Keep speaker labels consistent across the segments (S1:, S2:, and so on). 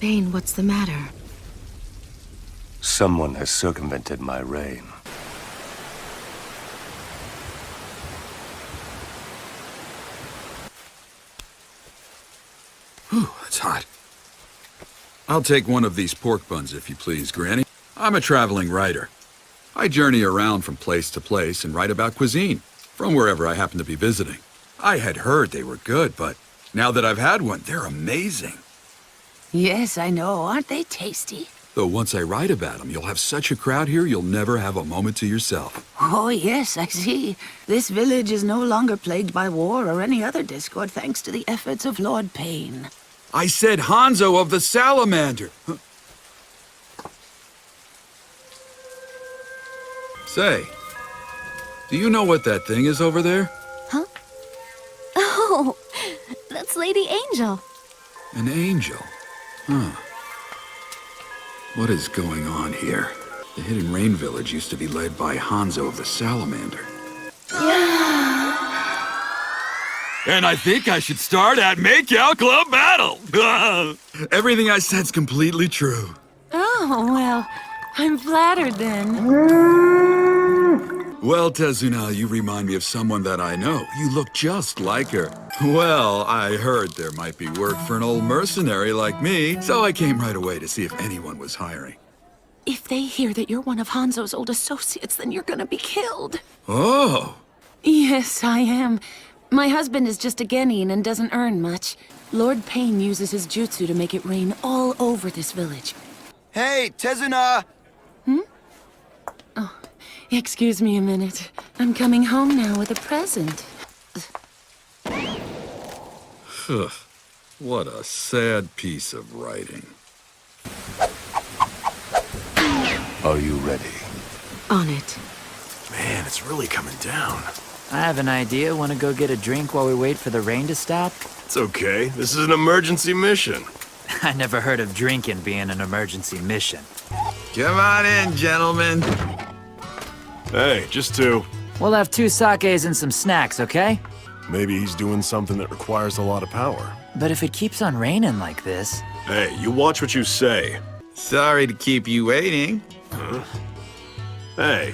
S1: Payne, what's the matter?
S2: Someone has circumvented my reign.
S3: Whew, that's hot. I'll take one of these pork buns, if you please, Granny. I'm a traveling writer. I journey around from place to place and write about cuisine, from wherever I happen to be visiting. I had heard they were good, but now that I've had one, they're amazing.
S4: Yes, I know. Aren't they tasty?
S3: Though once I write about them, you'll have such a crowd here, you'll never have a moment to yourself.
S4: Oh, yes, I see. This village is no longer plagued by war or any other discord thanks to the efforts of Lord Payne.
S3: I said Hanzo of the Salamander! Say, do you know what that thing is over there?
S5: Huh? Oh, that's Lady Angel.
S3: An angel? Huh. What is going on here? The Hidden Rain Village used to be led by Hanzo of the Salamander. And I think I should start at Make-Out Club Battle! Everything I said's completely true.
S1: Oh, well, I'm flattered then.
S3: Well, Tezuna, you remind me of someone that I know. You look just like her. Well, I heard there might be work for an old mercenary like me, so I came right away to see if anyone was hiring.
S1: If they hear that you're one of Hanzo's old associates, then you're gonna be killed.
S3: Oh!
S1: Yes, I am. My husband is just a genin and doesn't earn much. Lord Payne uses his jutsu to make it rain all over this village.
S6: Hey, Tezuna!
S1: Oh, excuse me a minute. I'm coming home now with a present.
S3: What a sad piece of writing.
S2: Are you ready?
S1: On it.
S6: Man, it's really coming down.
S7: I have an idea. Want to go get a drink while we wait for the rain to stop?
S6: It's okay. This is an emergency mission.
S7: I never heard of drinking being an emergency mission.
S3: Come on in, gentlemen.
S6: Hey, just two.
S7: We'll have 2 sakes and some snacks, okay?
S6: Maybe he's doing something that requires a lot of power.
S7: But if it keeps on raining like this...
S6: Hey, you watch what you say.
S3: Sorry to keep you waiting.
S6: Hey.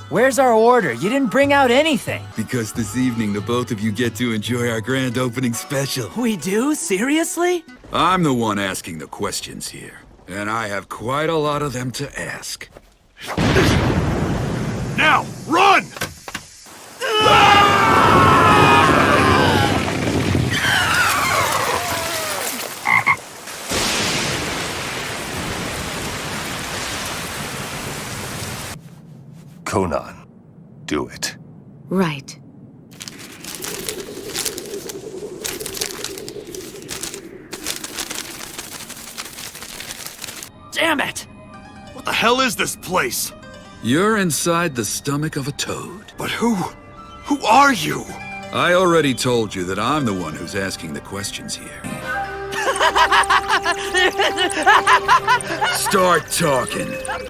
S7: Where's our order? You didn't bring out anything.
S3: Because this evening, the both of you get to enjoy our grand opening special.
S7: We do? Seriously?
S3: I'm the one asking the questions here, and I have quite a lot of them to ask.
S6: Now, run!
S2: Conan, do it.
S1: Right.
S7: Damn it!
S6: What the hell is this place?
S3: You're inside the stomach of a toad.
S6: But who are you?
S3: I already told you that I'm the one who's asking the questions here. Start talking.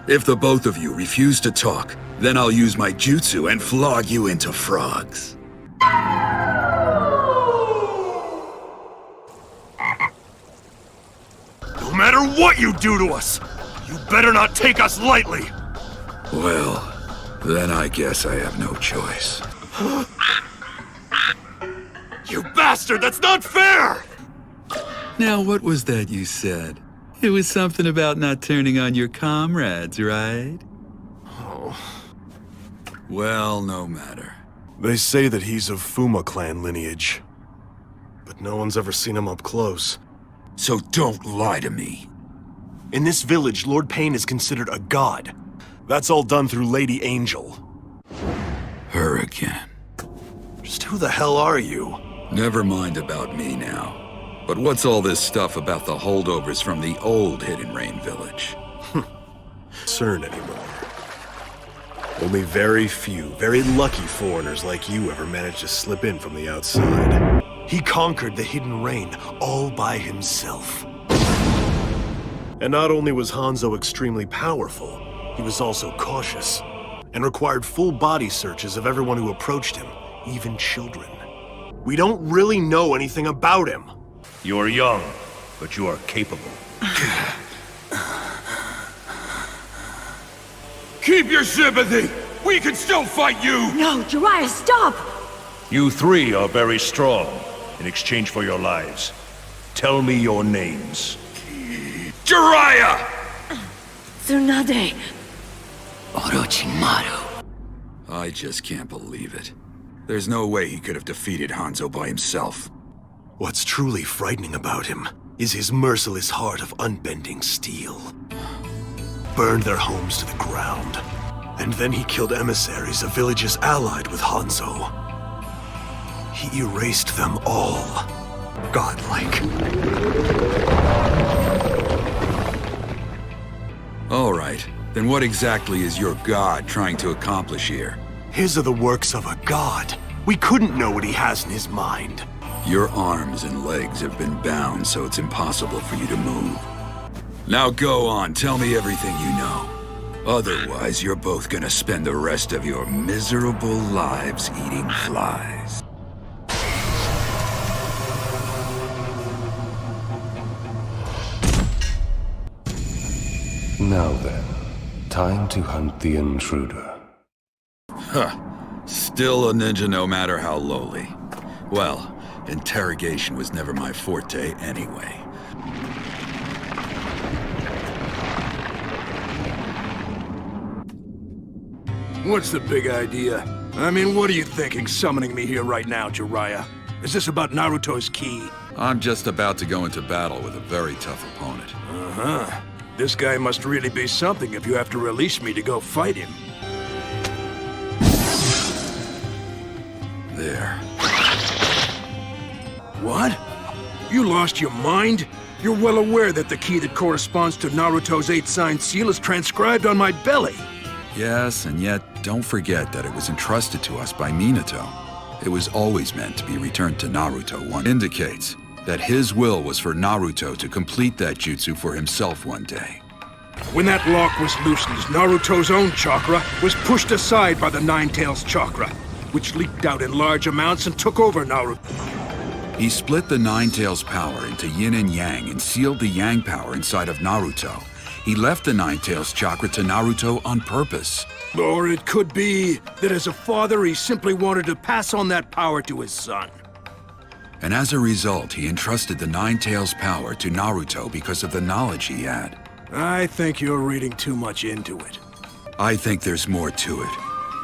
S3: If the both of you refuse to talk, then I'll use my jutsu and flog you into frogs.
S6: No matter what you do to us, you better not take us lightly.
S3: Well, then I guess I have no choice.
S6: You bastard, that's not fair!
S3: Now, what was that you said? It was something about not turning on your comrades, right?
S6: Oh.
S3: Well, no matter.
S6: They say that he's of Fuma clan lineage, but no one's ever seen him up close.
S3: So don't lie to me.
S6: In this village, Lord Payne is considered a god. That's all done through Lady Angel.
S3: Her again.
S6: Just who the hell are you?
S3: Never mind about me now. But what's all this stuff about the holdovers from the old Hidden Rain Village?
S6: Concern anymore. Only very few, very lucky foreigners like you ever managed to slip in from the outside. He conquered the Hidden Rain all by himself. And not only was Hanzo extremely powerful, he was also cautious, and required full body searches of everyone who approached him, even children. We don't really know anything about him.
S8: You are young, but you are capable.
S3: Keep your sympathy! We can still fight you!
S1: No, Jiraiya, stop!
S8: You three are very strong in exchange for your lives. Tell me your names.
S3: Jiraiya!
S1: Tsunade. Orochimaru.
S3: I just can't believe it. There's no way he could have defeated Hanzo by himself.
S6: What's truly frightening about him is his merciless heart of unbending steel. Burned their homes to the ground. And then he killed emissaries of villages allied with Hanzo. He erased them all. Godlike.
S3: All right, then what exactly is your god trying to accomplish here?
S6: His are the works of a god. We couldn't know what he has in his mind.
S3: Your arms and legs have been bound, so it's impossible for you to move. Now go on, tell me everything you know. Otherwise, you're both gonna spend the rest of your miserable lives eating flies.
S2: Now then, time to hunt the intruder.
S3: Huh. Still a ninja no matter how lowly. Well, interrogation was never my forte anyway.
S9: What's the big idea? I mean, what are you thinking summoning me here right now, Jiraiya? Is this about Naruto's ki?
S3: I'm just about to go into battle with a very tough opponent.
S9: Uh-huh. This guy must really be something if you have to release me to go fight him.
S3: There.
S9: What? You lost your mind? You're well aware that the key that corresponds to Naruto's 8-signed seal is transcribed on my belly.
S3: Yes, and yet, don't forget that it was entrusted to us by Minato. It was always meant to be returned to Naruto. One indicates that his will was for Naruto to complete that jutsu for himself one day.
S9: When that lock was loosened, Naruto's own chakra was pushed aside by the Nine-Tails chakra, which leaked out in large amounts and took over Naruto.
S3: He split the Nine-Tails power into yin and yang and sealed the yang power inside of Naruto. He left the Nine-Tails chakra to Naruto on purpose.
S9: Or it could be that as a father, he simply wanted to pass on that power to his son.
S3: And as a result, he entrusted the Nine-Tails power to Naruto because of the knowledge he had.
S9: I think you're reading too much into it.
S3: I think there's more to it.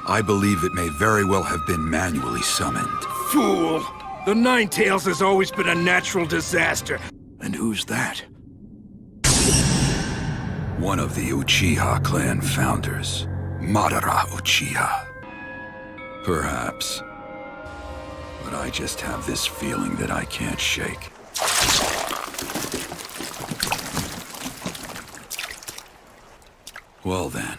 S3: I believe it may very well have been manually summoned.
S9: Fool! The Nine-Tails has always been a natural disaster. And who's that?
S3: One of the Uchiha clan founders, Madara Uchiha. Perhaps. But I just have this feeling that I can't shake. Well then.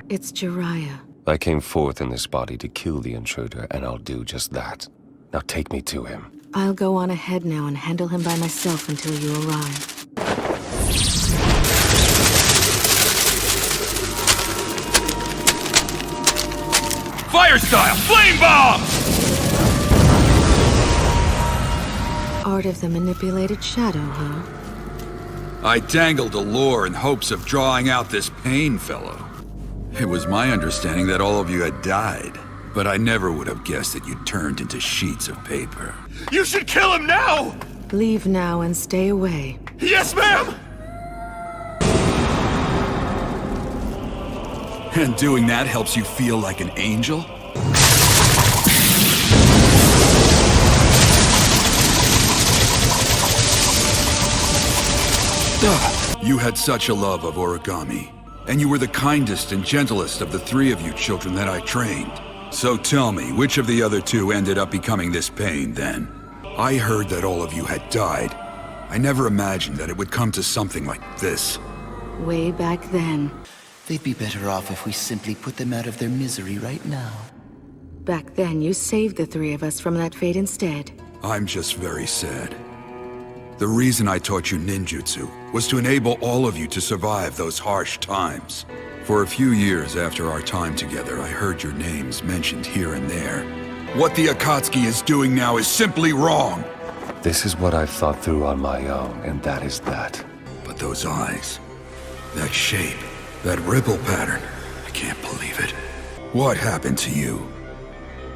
S1: It's Jiraiya.
S2: I came forth in this body to kill the intruder, and I'll do just that. Now take me to him.
S1: I'll go on ahead now and handle him by myself until you arrive.
S3: Fire style! Flame bomb!
S1: Art of the manipulated shadow, huh?
S3: I dangled a lure in hopes of drawing out this pain fellow. It was my understanding that all of you had died, but I never would have guessed that you'd turned into sheets of paper.
S8: You should kill him now!
S1: Leave now and stay away.
S8: Yes, ma'am!
S3: And doing that helps you feel like an angel? You had such a love of origami, and you were the kindest and gentlest of the three of you children that I trained. So tell me, which of the other two ended up becoming this pain, then? I heard that all of you had died. I never imagined that it would come to something like this.
S1: Way back then.
S10: They'd be better off if we simply put them out of their misery right now.
S1: Back then, you saved the three of us from that fate instead.
S3: I'm just very sad. The reason I taught you ninjutsu was to enable all of you to survive those harsh times. For a few years after our time together, I heard your names mentioned here and there. What the Akatsuki is doing now is simply wrong.
S2: This is what I've thought through on my own, and that is that.
S3: But those eyes, that shape, that ripple pattern, I can't believe it. What happened to you?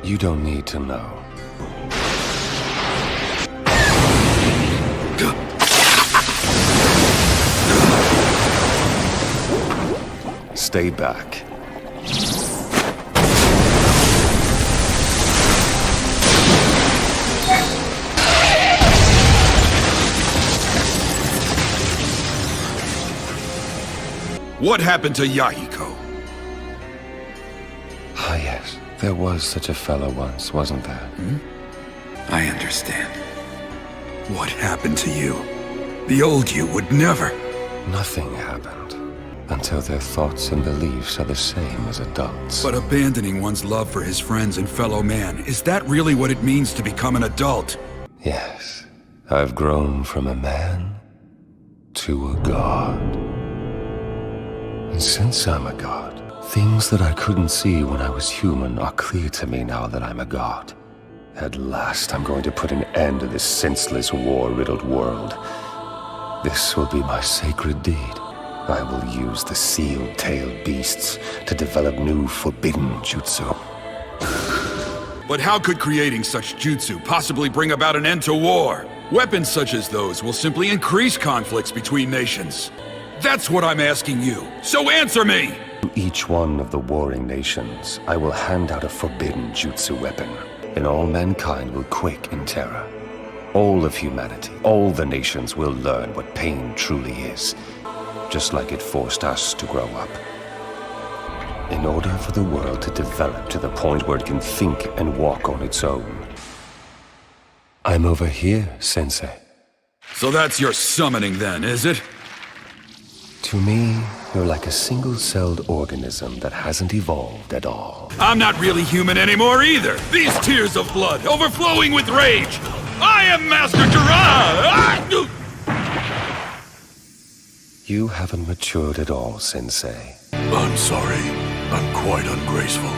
S2: You don't need to know. Stay back.
S3: What happened to Yahiko?
S2: Ah, yes. There was such a fellow once, wasn't there?
S3: I understand. What happened to you? The old you would never.
S2: Nothing happened. Until their thoughts and beliefs are the same as adults.
S3: But abandoning one's love for his friends and fellow man, is that really what it means to become an adult?
S2: Yes. I've grown from a man to a god. And since I'm a god, things that I couldn't see when I was human are clear to me now that I'm a god. At last, I'm going to put an end to this senseless, war-riddled world. This will be my sacred deed. I will use the seal-tailed beasts to develop new forbidden jutsu.
S3: But how could creating such jutsu possibly bring about an end to war? Weapons such as those will simply increase conflicts between nations. That's what I'm asking you, so answer me!
S2: To each one of the warring nations, I will hand out a forbidden jutsu weapon, and all mankind will quake in terror. All of humanity, all the nations will learn what pain truly is, just like it forced us to grow up. In order for the world to develop to the point where it can think and walk on its own. I'm over here, Sensei.
S3: So that's your summoning then, is it?
S2: To me, you're like a single-celled organism that hasn't evolved at all.
S3: I'm not really human anymore either! These tears of blood, overflowing with rage! I am Master Jiraiya!
S2: You haven't matured at all, Sensei.
S8: I'm sorry. I'm quite ungraceful.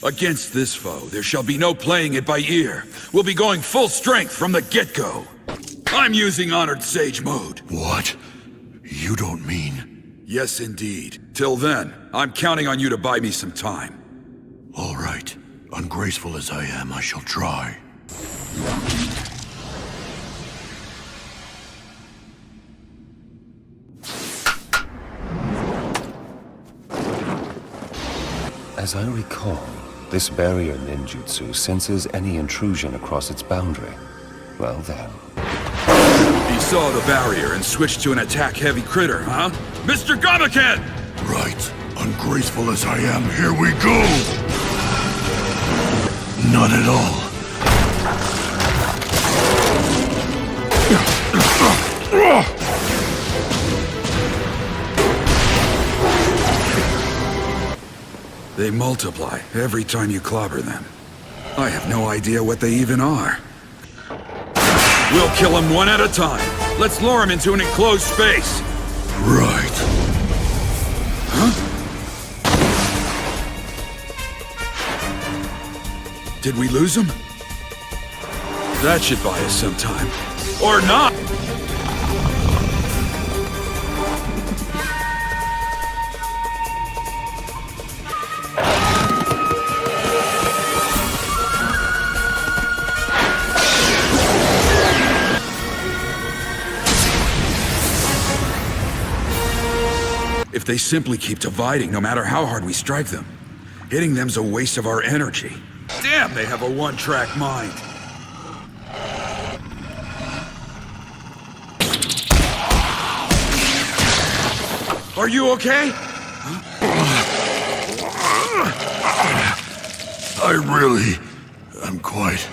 S3: Against this foe, there shall be no playing it by ear. We'll be going full strength from the get-go. I'm using Honored Sage mode.
S8: What? You don't mean...
S3: Yes, indeed. Till then, I'm counting on you to buy me some time.
S8: All right. Ungraceful as I am, I shall try.
S2: As I recall, this barrier ninjutsu senses any intrusion across its boundary. Well then...
S3: You saw the barrier and switched to an attack-heavy critter, huh? Mr. Gamaken!
S8: Right. Ungraceful as I am, here we go! Not at all.
S3: They multiply every time you clobber them. I have no idea what they even are. We'll kill them one at a time. Let's lure them into an enclosed space.
S8: Right.
S3: Huh? Did we lose them? That should buy us some time. Or not! If they simply keep dividing, no matter how hard we strike them, hitting them's a waste of our energy. Damn, they have a one-track mind. Are you okay?
S8: I really am quite...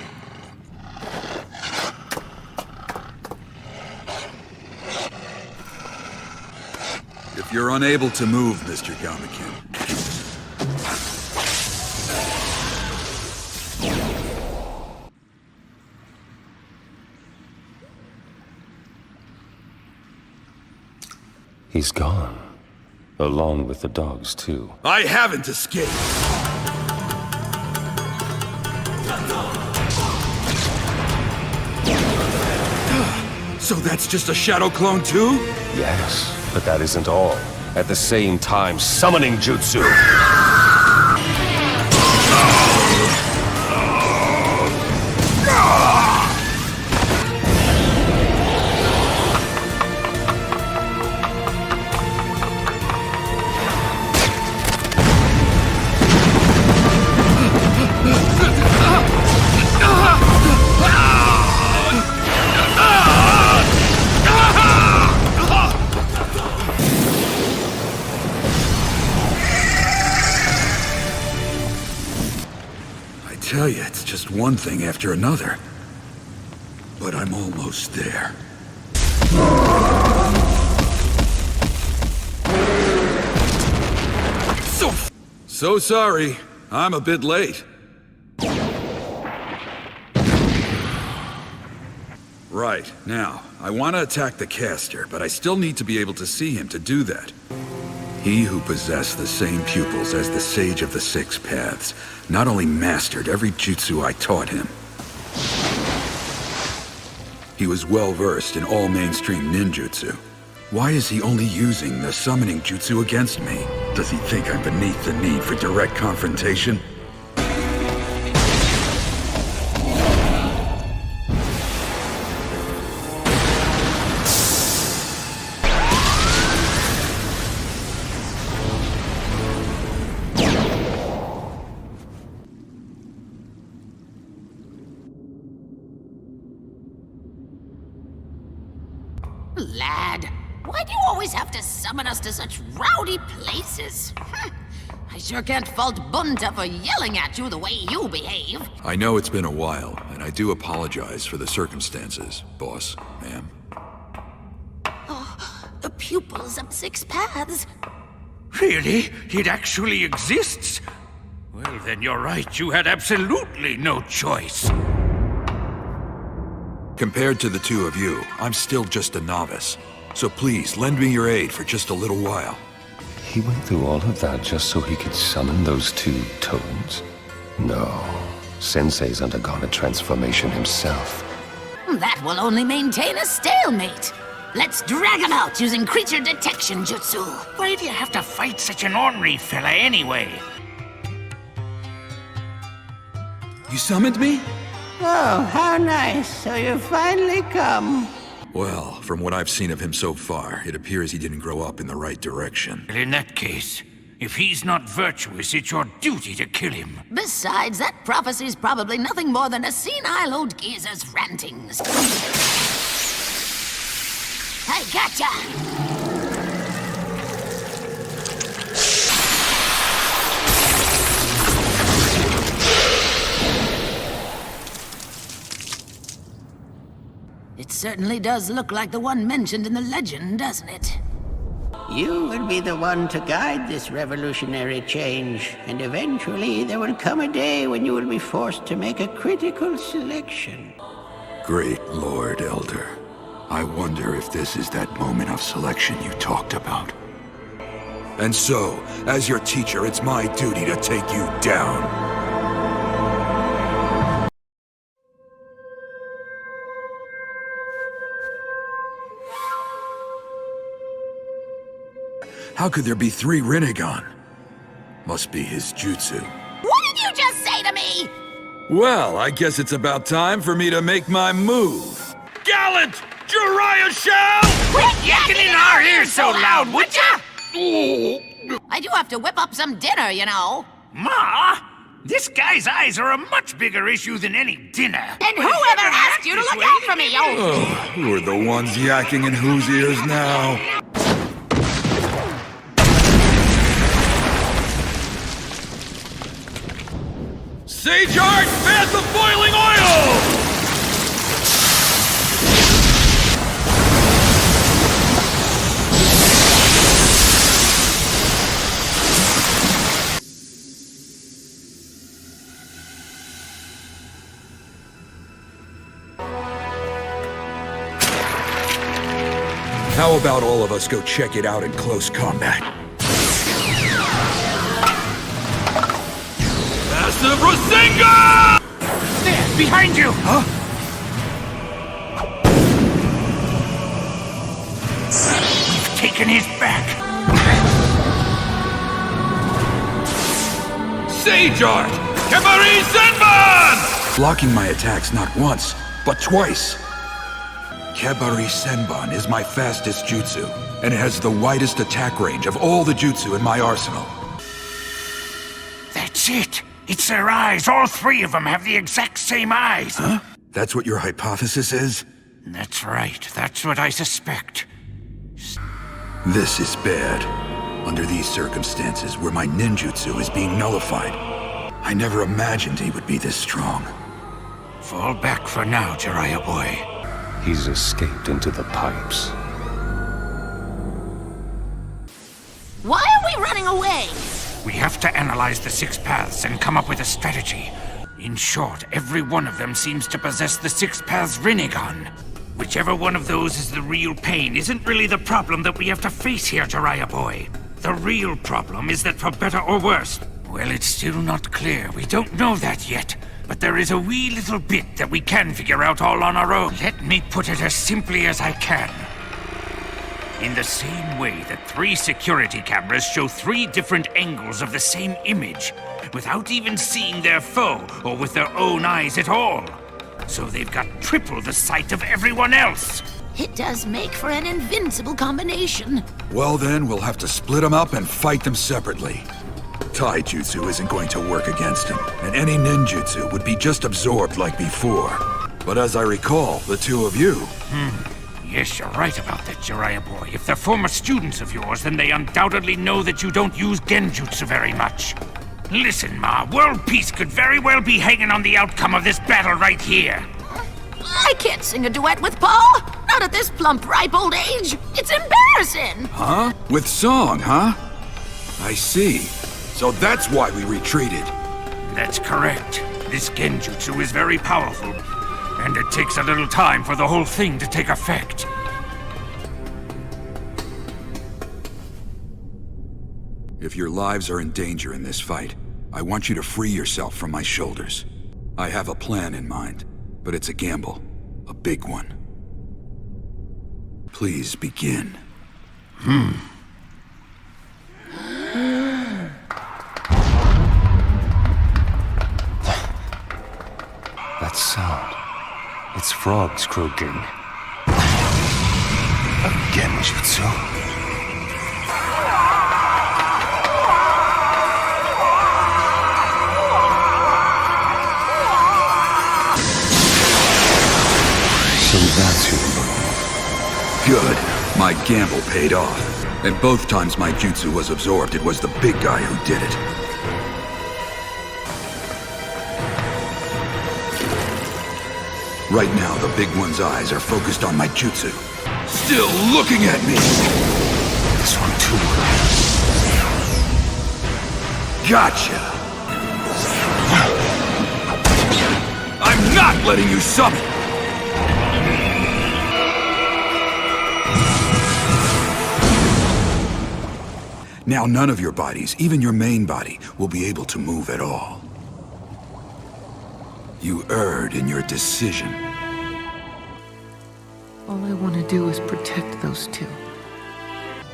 S3: If you're unable to move, Mr. Gamaken.
S2: He's gone. Along with the dogs, too.
S3: I haven't escaped. So that's just a shadow clone too?
S2: Yes, but that isn't all. At the same time, summoning jutsu.
S3: I tell you, it's just one thing after another. But I'm almost there. So sorry. I'm a bit late. Right, now, I want to attack the caster, but I still need to be able to see him to do that. He who possessed the same pupils as the Sage of the Six Paths not only mastered every jutsu I taught him, he was well-versed in all mainstream ninjutsu. Why is he only using the summoning jutsu against me? Does he think I'm beneath the need for direct confrontation?
S4: Lad, why do you always have to summon us to such rowdy places? I sure can't fault Bunta for yelling at you the way you behave.
S3: I know it's been a while, and I do apologize for the circumstances, boss, ma'am.
S4: Oh, the pupils of Six Paths.
S9: Really? It actually exists? Well, then you're right. You had absolutely no choice.
S3: Compared to the two of you, I'm still just a novice. So please, lend me your aid for just a little while.
S2: He went through all of that just so he could summon those two toads? No. Sensei's undergone a transformation himself.
S4: That will only maintain a stalemate. Let's drag him out using creature detection jutsu.
S9: Why do you have to fight such an ornery fella anyway?
S3: You summoned me?
S11: Oh, how nice. So you've finally come.
S3: Well, from what I've seen of him so far, it appears he didn't grow up in the right direction.
S9: In that case, if he's not virtuous, it's your duty to kill him.
S4: Besides, that prophecy's probably nothing more than a senile old geezer's rantings. I gotcha! It certainly does look like the one mentioned in the legend, doesn't it?
S11: You will be the one to guide this revolutionary change, and eventually there will come a day when you will be forced to make a critical selection.
S3: Great Lord Elder. I wonder if this is that moment of selection you talked about. And so, as your teacher, it's my duty to take you down. How could there be 3 Rinnegan? Must be his jutsu.
S4: What did you just say to me?
S3: Well, I guess it's about time for me to make my move. Gallant Jiraiya shall!
S9: Quit yakking in our ears so loud, would ya?
S4: I do have to whip up some dinner, you know.
S9: Ma, this guy's eyes are a much bigger issue than any dinner.
S4: And whoever asked you to look out for me,
S3: Who are the ones yakking in whose ears now? Sage Art, Bath of Boiling Oil! How about all of us go check it out in close combat?
S9: There, behind you!
S3: Huh?
S9: We've taken his back.
S3: Sage Art! Kemari Senban! Blocking my attacks not once, but twice. Kebari Senban is my fastest jutsu, and it has the widest attack range of all the jutsu in my arsenal.
S9: That's it! It's their eyes! All three of them have the exact same eyes!
S3: Huh? That's what your hypothesis is?
S9: That's right. That's what I suspect.
S3: This is bad. Under these circumstances, where my ninjutsu is being nullified, I never imagined he would be this strong.
S9: Fall back for now, Jiraiya boy.
S2: He's escaped into the pipes.
S4: Why are we running away?
S9: We have to analyze the 6 paths and come up with a strategy. In short, every one of them seems to possess the 6 paths Rinnegan. Whichever one of those is the real pain isn't really the problem that we have to face here, Jiraiya boy. The real problem is that for better or worse, well, it's still not clear. We don't know that yet. But there is a wee little bit that we can figure out all on our own. Let me put it as simply as I can. In the same way that 3 security cameras show 3 different angles of the same image, without even seeing their foe or with their own eyes at all. So they've got triple the sight of everyone else.
S4: It does make for an invincible combination.
S3: Well then, we'll have to split them up and fight them separately. Taijutsu isn't going to work against him, and any ninjutsu would be just absorbed like before. But as I recall, the two of you...
S9: Yes, you're right about that, Jiraiya boy. If they're former students of yours, then they undoubtedly know that you don't use genjutsu very much. Listen, Ma, world peace could very well be hanging on the outcome of this battle right here.
S4: I can't sing a duet with Paul. Not at this plump, ripe old age. It's embarrassing.
S3: Huh? With song, huh? I see. So that's why we retreated.
S9: That's correct. This genjutsu is very powerful, and it takes a little time for the whole thing to take effect.
S3: If your lives are in danger in this fight, I want you to free yourself from my shoulders. I have a plan in mind, but it's a gamble. A big one. Please begin.
S2: That sound. It's frogs croaking. A genjutsu? So that's your move.
S3: Good. My gamble paid off. And both times my jutsu was absorbed, it was the big guy who did it. Right now, the big one's eyes are focused on my jutsu. Still looking at me!
S2: This one too.
S3: Gotcha! I'm not letting you summon! Now none of your bodies, even your main body, will be able to move at all. You erred in your decision.
S12: All I want to do is protect those two.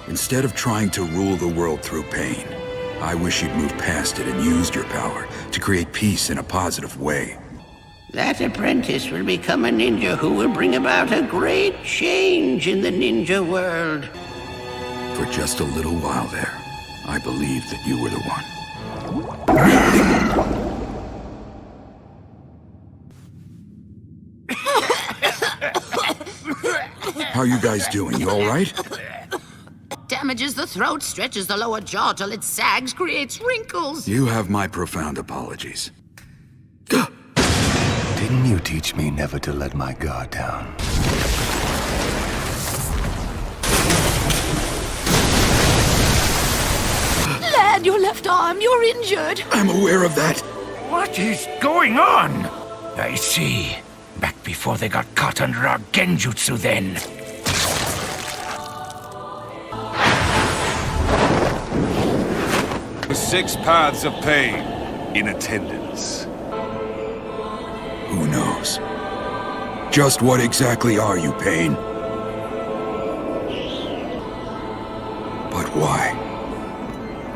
S3: Instead of trying to rule the world through pain, I wish you'd moved past it and used your power to create peace in a positive way.
S11: That apprentice will become a ninja who will bring about a great change in the ninja world.
S3: For just a little while there, I believed that you were the one. How are you guys doing? You all right?
S4: Damages the throat, stretches the lower jaw till it sags, creates wrinkles.
S3: You have my profound apologies.
S2: Didn't you teach me never to let my guard down?
S4: Lad, your left arm, you're injured.
S3: I'm aware of that.
S9: What is going on? I see. Back before they got caught under our genjutsu then.
S8: The 6 paths of pain in attendance.
S3: Who knows? Just what exactly are you, Pain? But why?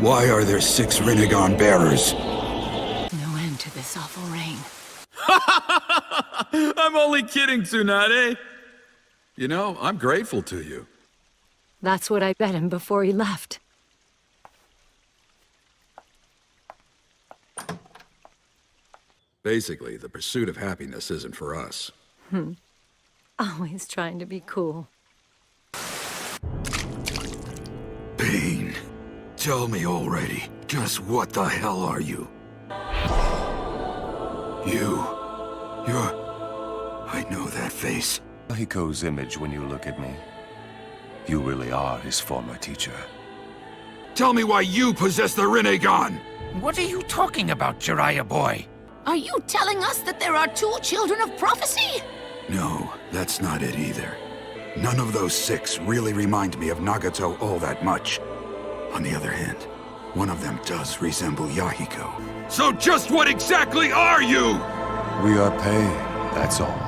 S3: Why are there 6 Rinnegan bearers?
S1: No end to this awful rain.
S3: I'm only kidding, Tsunade. You know, I'm grateful to you.
S1: That's what I bet him before he left.
S3: Basically, the pursuit of happiness isn't for us.
S1: Always trying to be cool.
S3: Pain. Tell me already, just what the hell are you? You're... I know that face.
S2: Hiko's image when you look at me. You really are his former teacher.
S3: Tell me why you possess the Rinnegan!
S9: What are you talking about, Jiraiya boy?
S4: Are you telling us that there are 2 children of prophecy?
S3: No, that's not it either. None of those 6 really remind me of Nagato all that much. On the other hand, one of them does resemble Yahiko. So just what exactly are you?
S2: We are paid, that's all.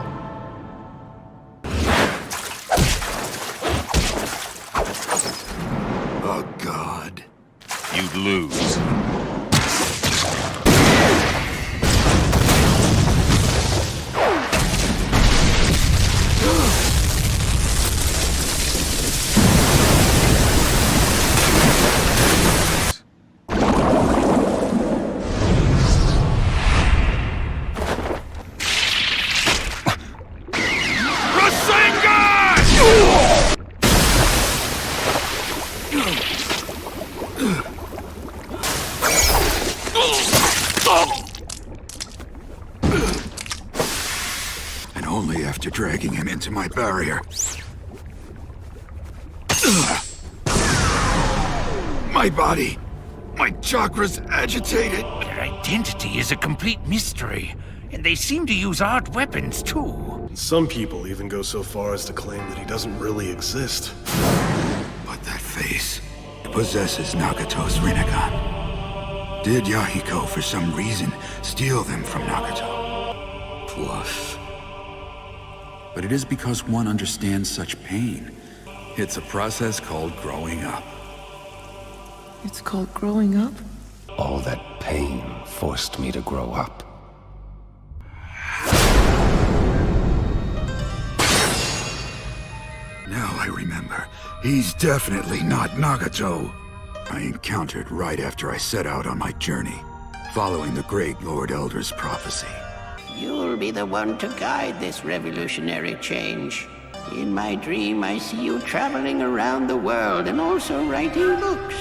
S3: Oh, God.
S8: You'd lose.
S3: And only after dragging him into my barrier. My body, my chakras agitated.
S9: Their identity is a complete mystery, and they seem to use odd weapons too.
S6: Some people even go so far as to claim that he doesn't really exist.
S3: But that face possesses Nagato's Rinnegan. Did Yahiko, for some reason, steal them from Nagato? Plus. But it is because one understands such pain. It's a process called growing up.
S12: It's called growing up?
S2: All that pain forced me to grow up.
S3: Now I remember. He's definitely not Nagato. I encountered right after I set out on my journey, following the great Lord Elder's prophecy.
S11: You'll be the one to guide this revolutionary change. In my dream, I see you traveling around the world and also writing books.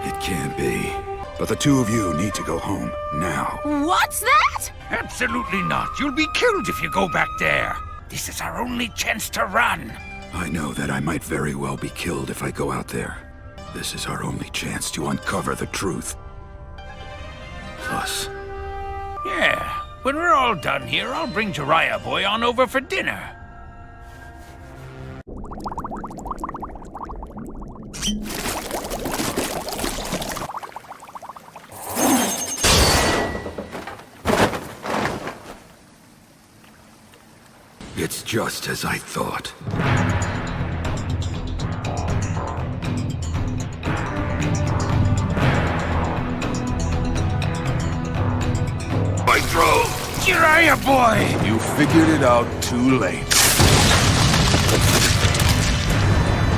S3: It can't be. But the 2 of you need to go home, now.
S4: What's that?
S9: Absolutely not. You'll be killed if you go back there. This is our only chance to run.
S3: I know that I might very well be killed if I go out there. This is our only chance to uncover the truth. Plus...
S9: Yeah, when we're all done here, I'll bring Jiraiya boy on over for dinner.
S3: It's just as I thought. My throat!
S9: Jiraiya boy!
S8: You figured it out too late.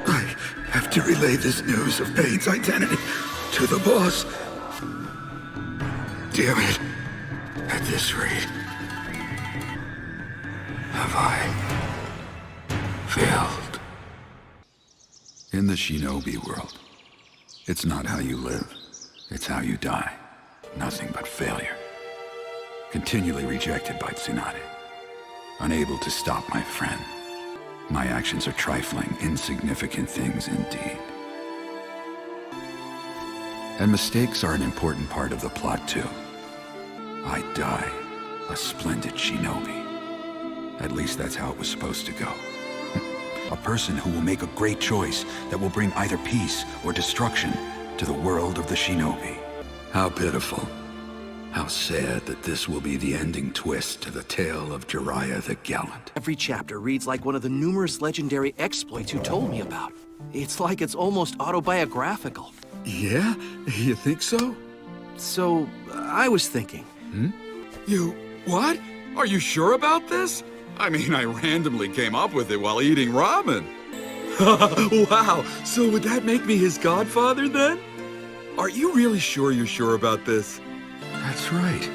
S3: I have to relay this news of Pain's identity to the boss. Damn it. At this rate, have I failed? In the shinobi world, it's not how you live, it's how you die. Nothing but failure. Continually rejected by Tsunade. Unable to stop my friend. My actions are trifling, insignificant things indeed. And mistakes are an important part of the plot too. I die a splendid shinobi. At least that's how it was supposed to go. A person who will make a great choice that will bring either peace or destruction to the world of the shinobi. How pitiful. How sad that this will be the ending twist to the tale of Jiraiya the Gallant.
S13: Every chapter reads like one of the numerous legendary exploits you told me about. It's like it's almost autobiographical.
S3: Yeah? You think so?
S13: So, I was thinking.
S3: You... what? Are you sure about this? I mean, I randomly came up with it while eating ramen. Wow, so would that make me his godfather then? Are you really sure you're sure about this? That's right.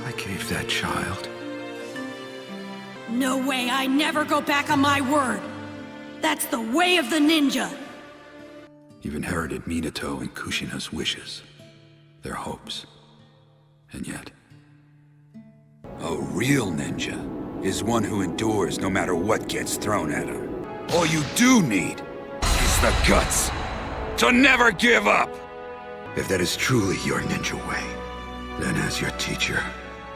S3: I gave that child.
S14: No way, I never go back on my word. That's the way of the ninja.
S3: You've inherited Minato and Kushina's wishes, their hopes. And yet, a real ninja is one who endures no matter what gets thrown at him. All you do need is the guts to never give up. If that is truly your ninja way, then as your teacher,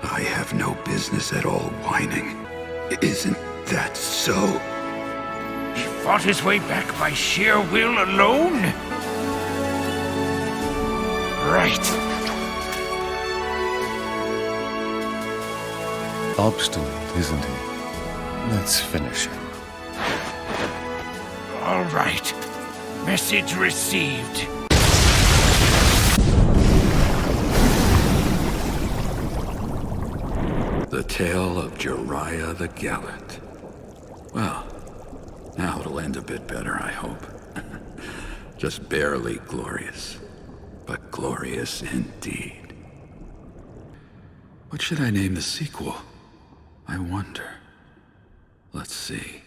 S3: I have no business at all whining. Isn't that so?
S9: He fought his way back by sheer will alone? Right.
S2: Obstinate, isn't he? Let's finish him.
S9: All right. Message received.
S3: The tale of Jiraiya the Gallant. Well, now it'll end a bit better, I hope. Just barely glorious, but glorious indeed. What should I name the sequel? I wonder. Let's see.